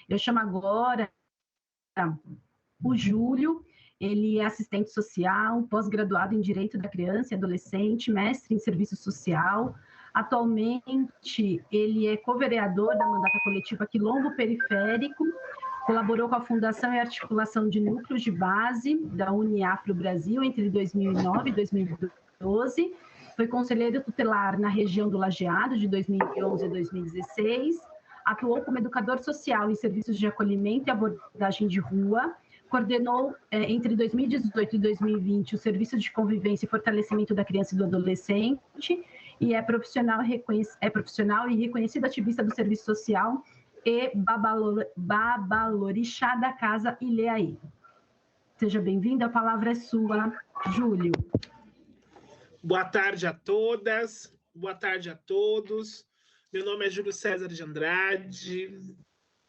Eu chamo agora o Júlio, ele é assistente social, pós-graduado em Direito da Criança e Adolescente, mestre em Serviço Social. Atualmente, ele é co-vereador da mandata coletiva Quilombo Periférico, colaborou com a fundação e articulação de núcleos de base da Uniafro Brasil entre 2009 e 2012, foi conselheiro tutelar na região do Lajeado de 2011 a 2016, atuou como educador social em serviços de acolhimento e abordagem de rua, coordenou entre 2018 e 2020 o Serviço de Convivência e Fortalecimento da Criança e do Adolescente e é profissional e reconhecido ativista do serviço social e babalorixá da Casa Ileaí. Seja bem-vindo, a palavra é sua, Júlio. Boa tarde a todas, boa tarde a todos. Meu nome é Júlio César de Andrade.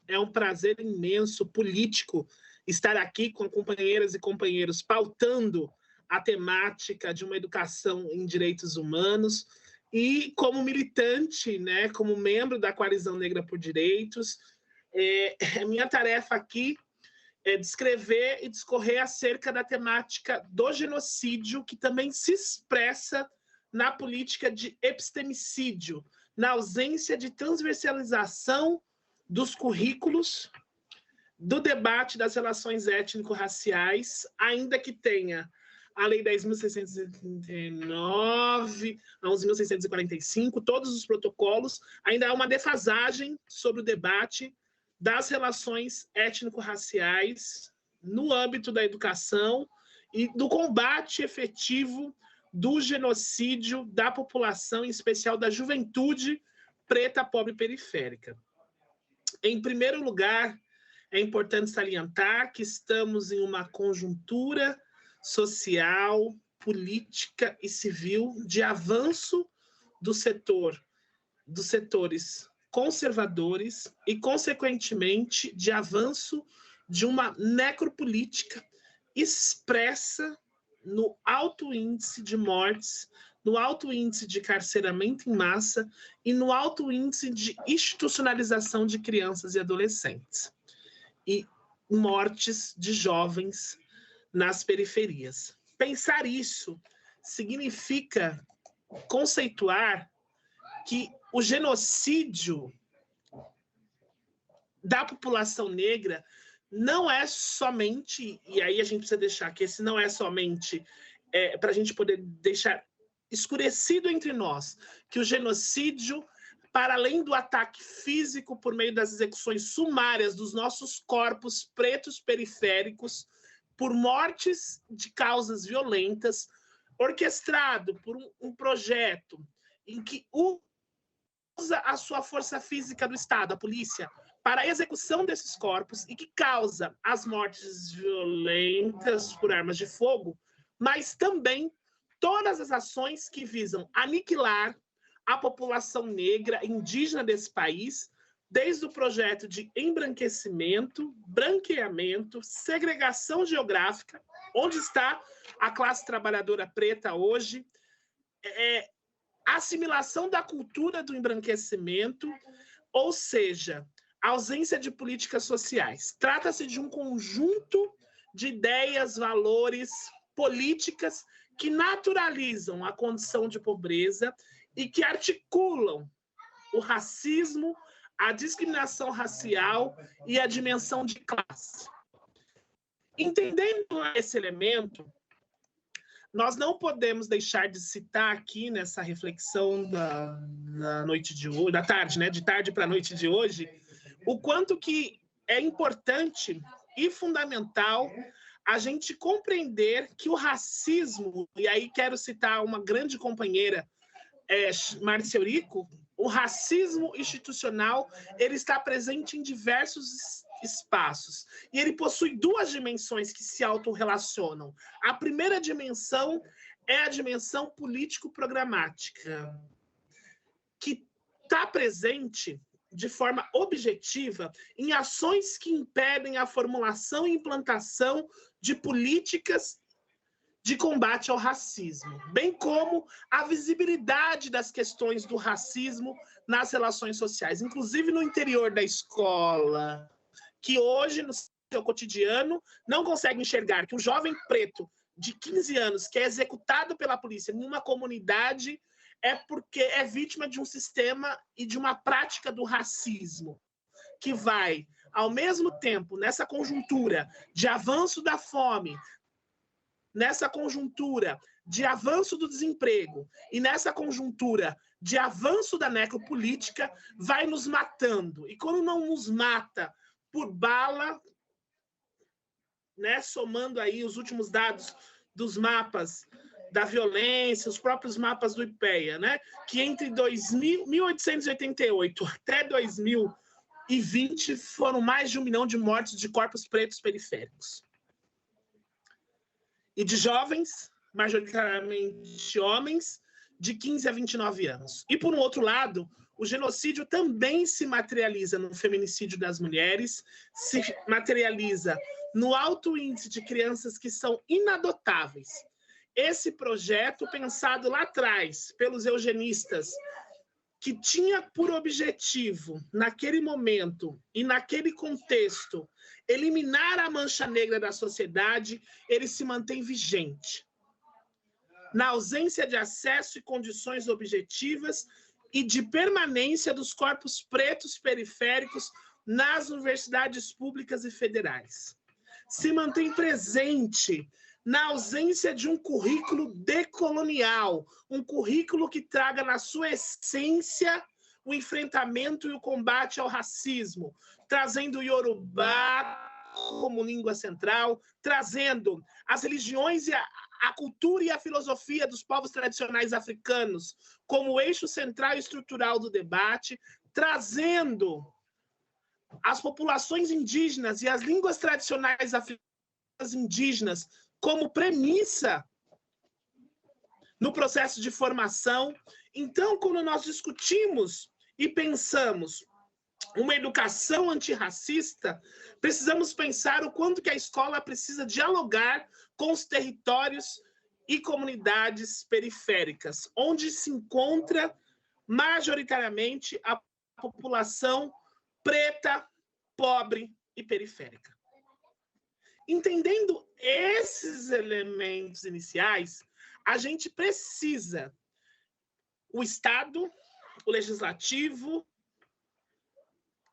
É um prazer imenso político estar aqui com companheiras e companheiros pautando a temática de uma educação em direitos humanos e como militante, né, como membro da Coalizão Negra por Direitos, minha tarefa aqui é descrever e discorrer acerca da temática do genocídio, que também se expressa na política de epistemicídio, na ausência de transversalização dos currículos, do debate das relações étnico-raciais, ainda que tenha a Lei 10.639, a 11.645, todos os protocolos, ainda há uma defasagem sobre o debate das relações étnico-raciais no âmbito da educação e do combate efetivo do genocídio da população, em especial da juventude preta, pobre e periférica. Em primeiro lugar, é importante salientar que estamos em uma conjuntura social, política e civil de avanço dos setores conservadores e, consequentemente, de avanço de uma necropolítica expressa no alto índice de mortes, no alto índice de carceramento em massa e no alto índice de institucionalização de crianças e adolescentes. E mortes de jovens nas periferias. Pensar isso significa conceituar que o genocídio da população negra não é somente, e aí a gente precisa deixar que esse não é somente para a gente poder deixar escurecido entre nós, que o genocídio, para além do ataque físico por meio das execuções sumárias dos nossos corpos pretos periféricos, por mortes de causas violentas, orquestrado por um projeto em que usa a sua força física do Estado, a polícia, para a execução desses corpos e que causa as mortes violentas por armas de fogo, mas também todas as ações que visam aniquilar a população negra indígena desse país, desde o projeto de embranquecimento, branqueamento, segregação geográfica, onde está a classe trabalhadora preta hoje, assimilação da cultura do embranquecimento, ou seja, ausência de políticas sociais. Trata-se de um conjunto de ideias, valores, políticas que naturalizam a condição de pobreza e que articulam o racismo, a discriminação racial e a dimensão de classe. Entendendo esse elemento, nós não podemos deixar de citar aqui nessa reflexão da noite de hoje, da tarde, né, de tarde para a noite de hoje, o quanto que é importante e fundamental a gente compreender que o racismo, e aí quero citar uma grande companheira, Márcia Eurico, o racismo institucional ele está presente em diversos espaços. E ele possui duas dimensões que se autorrelacionam. A primeira dimensão é a dimensão político-programática, que está presente de forma objetiva em ações que impedem a formulação e implantação de políticas de combate ao racismo, bem como a visibilidade das questões do racismo nas relações sociais, inclusive no interior da escola, que hoje, no seu cotidiano, não consegue enxergar que um jovem preto de 15 anos que é executado pela polícia em uma comunidade é porque é vítima de um sistema e de uma prática do racismo, que vai, ao mesmo tempo, nessa conjuntura de avanço da fome, nessa conjuntura de avanço do desemprego e nessa conjuntura de avanço da necropolítica, vai nos matando. E quando não nos mata por bala, né, somando aí os últimos dados dos mapas da violência, os próprios mapas do IPEA, né, que entre 1888 até 2020 foram mais de 1 milhão de mortes de corpos pretos periféricos. E de jovens, majoritariamente homens, de 15 a 29 anos. E, por um outro lado, o genocídio também se materializa no feminicídio das mulheres, se materializa no alto índice de crianças que são inadotáveis. Esse projeto, pensado lá atrás pelos eugenistas, que tinha por objetivo, naquele momento e naquele contexto, eliminar a mancha negra da sociedade, ele se mantém vigente. Na ausência de acesso e condições objetivas e de permanência dos corpos pretos periféricos nas universidades públicas e federais. Se mantém presente na ausência de um currículo decolonial, um currículo que traga na sua essência o enfrentamento e o combate ao racismo, trazendo o Yorubá como língua central, trazendo as religiões e a cultura e a filosofia dos povos tradicionais africanos como eixo central e estrutural do debate, trazendo as populações indígenas e as línguas tradicionais africanas indígenas como premissa no processo de formação. Então, quando nós discutimos e pensamos uma educação antirracista, precisamos pensar o quanto que a escola precisa dialogar com os territórios e comunidades periféricas, onde se encontra majoritariamente a população preta, pobre e periférica. Entendendo esses elementos iniciais, a gente precisa, o Estado, o Legislativo,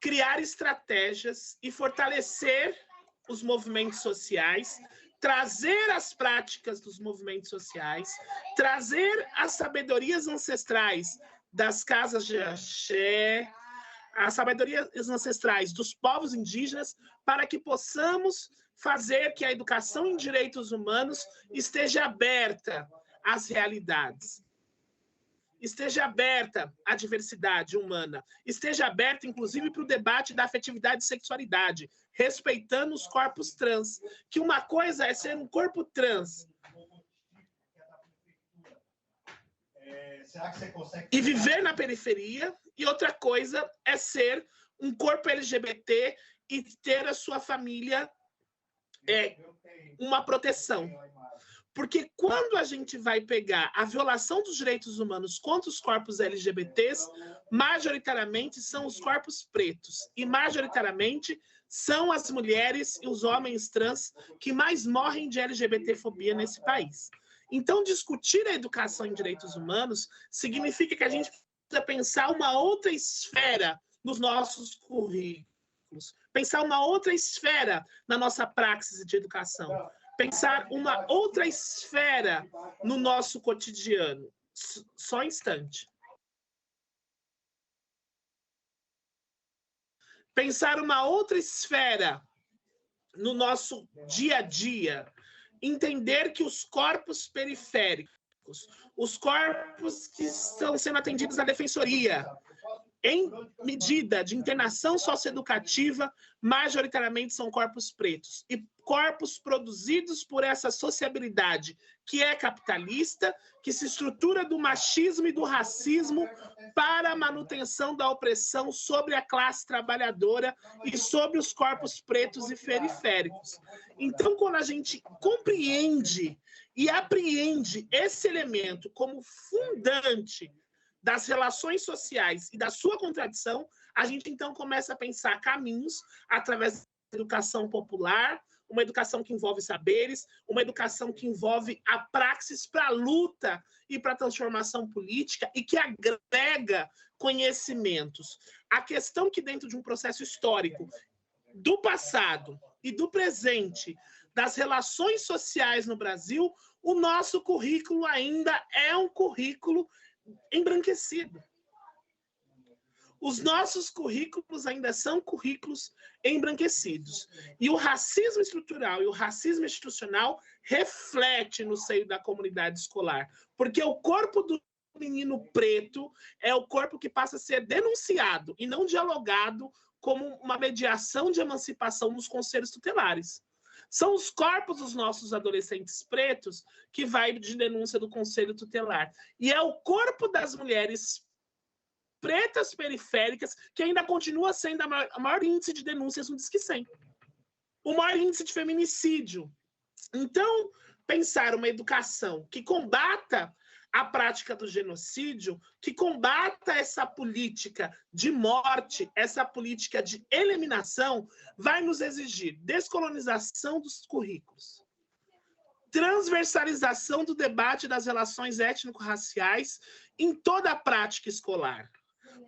criar estratégias e fortalecer os movimentos sociais, trazer as práticas dos movimentos sociais, trazer as sabedorias ancestrais das casas de axé, as sabedorias ancestrais dos povos indígenas, para que possamos fazer que a educação em direitos humanos esteja aberta às realidades, esteja aberta à diversidade humana, esteja aberta, inclusive, para o debate da afetividade e sexualidade, respeitando os corpos trans, que uma coisa é ser um corpo trans e viver na periferia, e outra coisa é ser um corpo LGBT e ter a sua família uma proteção. Porque quando a gente vai pegar a violação dos direitos humanos contra os corpos LGBTs, majoritariamente são os corpos pretos. E majoritariamente são as mulheres e os homens trans que mais morrem de LGBTfobia nesse país. Então, discutir a educação em direitos humanos significa que a gente precisa pensar uma outra esfera nos nossos currículos, pensar uma outra esfera na nossa praxis de educação, pensar uma outra esfera no nosso cotidiano. Só um instante. Pensar uma outra esfera no nosso dia a dia. Entender que os corpos periféricos, os corpos que estão sendo atendidos na defensoria, em medida de internação socioeducativa, majoritariamente são corpos pretos. E corpos produzidos por essa sociabilidade que é capitalista, que se estrutura do machismo e do racismo para a manutenção da opressão sobre a classe trabalhadora e sobre os corpos pretos e periféricos. Então, quando a gente compreende e apreende esse elemento como fundante das relações sociais e da sua contradição, a gente então começa a pensar caminhos através da educação popular, uma educação que envolve saberes, uma educação que envolve a praxis para a luta e para a transformação política e que agrega conhecimentos. A questão que dentro de um processo histórico do passado e do presente, das relações sociais no Brasil, o nosso currículo ainda é um currículo embranquecido. Os nossos currículos ainda são currículos embranquecidos. E o racismo estrutural e o racismo institucional reflete no seio da comunidade escolar, porque o corpo do menino preto é o corpo que passa a ser denunciado e não dialogado como uma mediação de emancipação nos conselhos tutelares. São os corpos dos nossos adolescentes pretos que vai de denúncia do conselho tutelar. E é o corpo das mulheres pretas periféricas que ainda continua sendo a maior índice de denúncias no Disque 100. O maior índice de feminicídio. Então, pensar uma educação que combata a prática do genocídio, que combata essa política de morte, essa política de eliminação, vai nos exigir descolonização dos currículos, transversalização do debate das relações étnico-raciais em toda a prática escolar.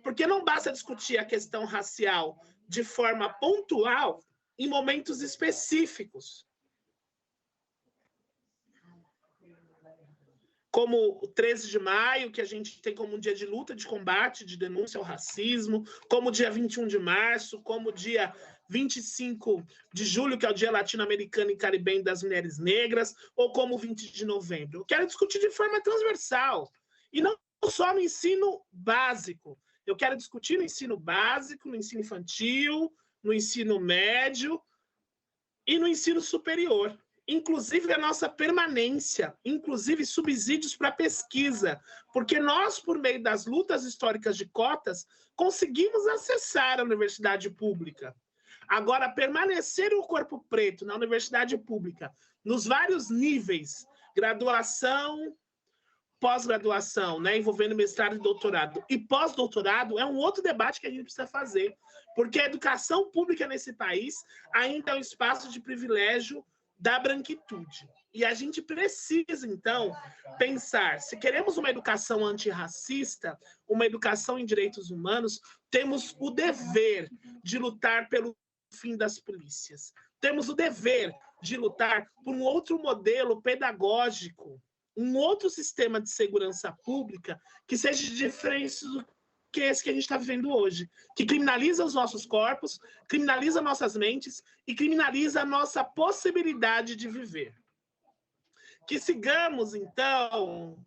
Porque não basta discutir a questão racial de forma pontual em momentos específicos. Como o 13 de maio, que a gente tem como um dia de luta, de combate, de denúncia ao racismo, como o dia 21 de março, como o dia 25 de julho, que é o Dia Latino-Americano e Caribenho das Mulheres Negras, ou como o 20 de novembro. Eu quero discutir de forma transversal, e não só no ensino básico. Eu quero discutir no ensino básico, no ensino infantil, no ensino médio e no ensino superior. Inclusive a nossa permanência, inclusive subsídios para pesquisa, porque nós, por meio das lutas históricas de cotas, conseguimos acessar a universidade pública. Agora, permanecer o corpo preto na universidade pública, nos vários níveis, graduação, pós-graduação, né, envolvendo mestrado e doutorado, e pós-doutorado, é um outro debate que a gente precisa fazer, porque a educação pública nesse país ainda é um espaço de privilégio da branquitude. E a gente precisa, então, pensar, se queremos uma educação antirracista, uma educação em direitos humanos, temos o dever de lutar pelo fim das polícias. Temos o dever de lutar por um outro modelo pedagógico, um outro sistema de segurança pública que seja diferente do que esse que a gente está vivendo hoje, que criminaliza os nossos corpos, criminaliza nossas mentes e criminaliza a nossa possibilidade de viver. Que sigamos, então,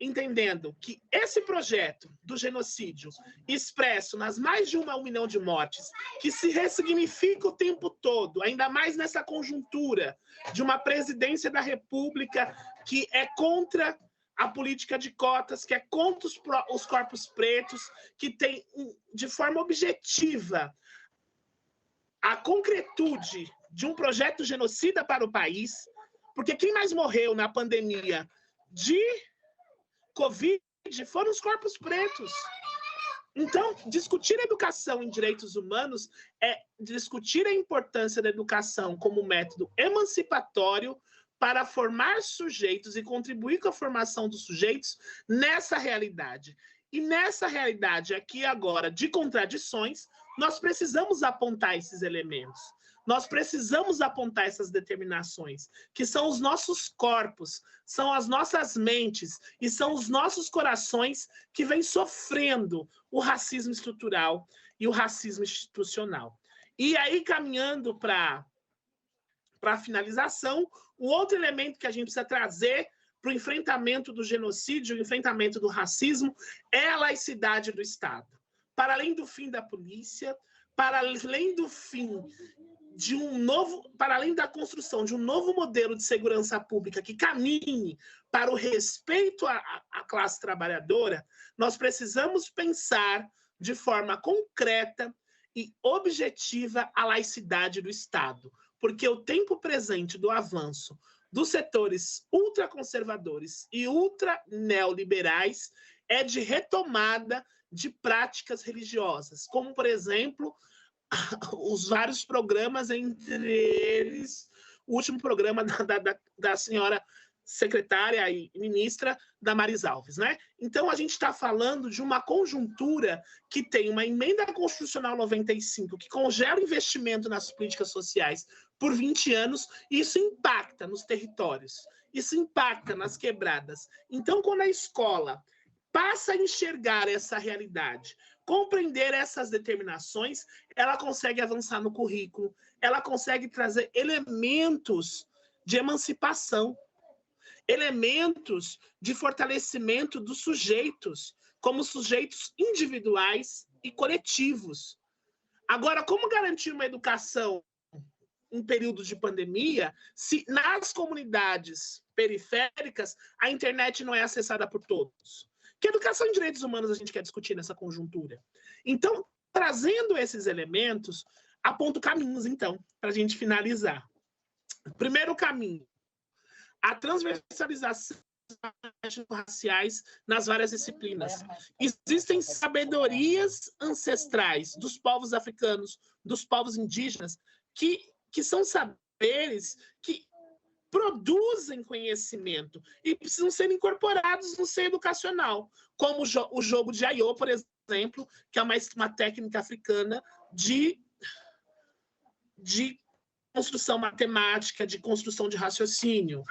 entendendo que esse projeto do genocídio, expresso nas mais de 1 milhão de mortes, que se ressignifica o tempo todo, ainda mais nessa conjuntura de uma presidência da República que é contra a política de cotas, que é contra os corpos pretos, que tem, de forma objetiva, a concretude de um projeto genocida para o país, porque quem mais morreu na pandemia de Covid foram os corpos pretos. Então, discutir a educação em direitos humanos é discutir a importância da educação como método emancipatório para formar sujeitos e contribuir com a formação dos sujeitos nessa realidade. E nessa realidade aqui agora de contradições, nós precisamos apontar esses elementos. Nós precisamos apontar essas determinações, que são os nossos corpos, são as nossas mentes e são os nossos corações que vêm sofrendo o racismo estrutural e o racismo institucional. E aí, caminhando para a finalização, o outro elemento que a gente precisa trazer para o enfrentamento do genocídio, o enfrentamento do racismo, é a laicidade do Estado. para além do fim da polícia, para além do fim de para além da construção de um novo modelo de segurança pública que caminhe para o respeito à classe trabalhadora, nós precisamos pensar de forma concreta e objetiva a laicidade do Estado, porque o tempo presente do avanço dos setores ultraconservadores e ultra-neoliberais é de retomada de práticas religiosas, como, por exemplo, os vários programas, entre eles o último programa da senhora secretária e ministra Damares Alves, né? Então, a gente está falando de uma conjuntura que tem uma emenda constitucional 95, que congela investimento nas políticas sociais por 20 anos, e isso impacta nos territórios, isso impacta nas quebradas. Então, quando a escola passa a enxergar essa realidade, compreender essas determinações, ela consegue avançar no currículo, ela consegue trazer elementos de emancipação, elementos de fortalecimento dos sujeitos, como sujeitos individuais e coletivos. Agora, como garantir uma educação em período de pandemia, se nas comunidades periféricas a internet não é acessada por todos? Que educação em direitos humanos a gente quer discutir nessa conjuntura? Então, trazendo esses elementos, aponto caminhos, então, para a gente finalizar. Primeiro caminho, a transversalização raciais nas várias disciplinas. Existem sabedorias ancestrais dos povos africanos, dos povos indígenas, que são saberes que produzem conhecimento e precisam ser incorporados no seio educacional, como o jogo de Aiô, por exemplo, que é uma técnica africana de construção matemática, de construção de raciocínio,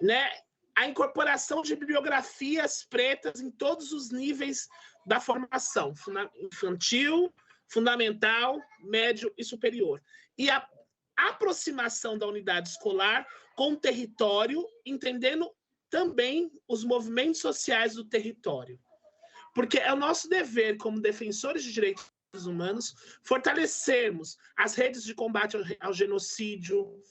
né? A incorporação de bibliografias pretas em todos os níveis da formação, infantil, fundamental, médio e superior. E a aproximação da unidade escolar com o território, entendendo também os movimentos sociais do território. Porque é o nosso dever, como defensores de direitos humanos, fortalecermos as redes de combate ao genocídio,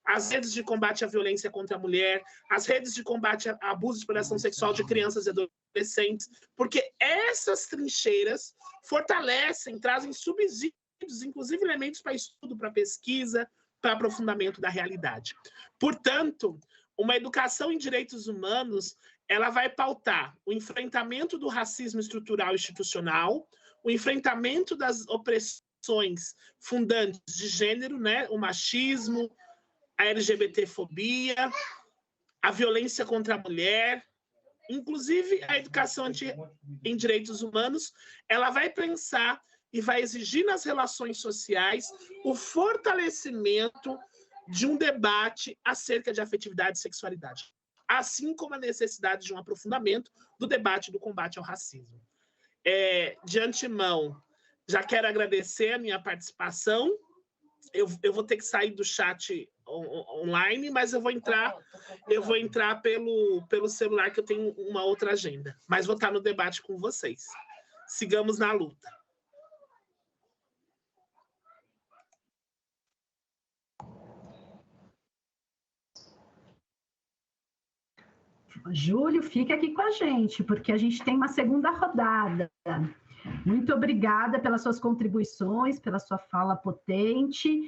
as redes de combate à violência contra a mulher, as redes de combate a abuso de exploração sexual de crianças e adolescentes, porque essas trincheiras fortalecem, trazem subsídios, inclusive elementos para estudo, para pesquisa, para aprofundamento da realidade. Portanto, uma educação em direitos humanos, ela vai pautar o enfrentamento do racismo estrutural e institucional, o enfrentamento das opressões fundantes de gênero, né? O machismo, a LGBTfobia, a violência contra a mulher, inclusive a educação em direitos humanos, ela vai pensar e vai exigir nas relações sociais o fortalecimento de um debate acerca de afetividade e sexualidade, assim como a necessidade de um aprofundamento do debate do combate ao racismo. De antemão, já quero agradecer a minha participação. Eu vou ter que sair do chat online, mas eu vou entrar pelo celular, que eu tenho uma outra agenda. Mas vou estar no debate com vocês. Sigamos na luta. Júlio, fica aqui com a gente, porque a gente tem uma segunda rodada. Muito obrigada pelas suas contribuições, pela sua fala potente.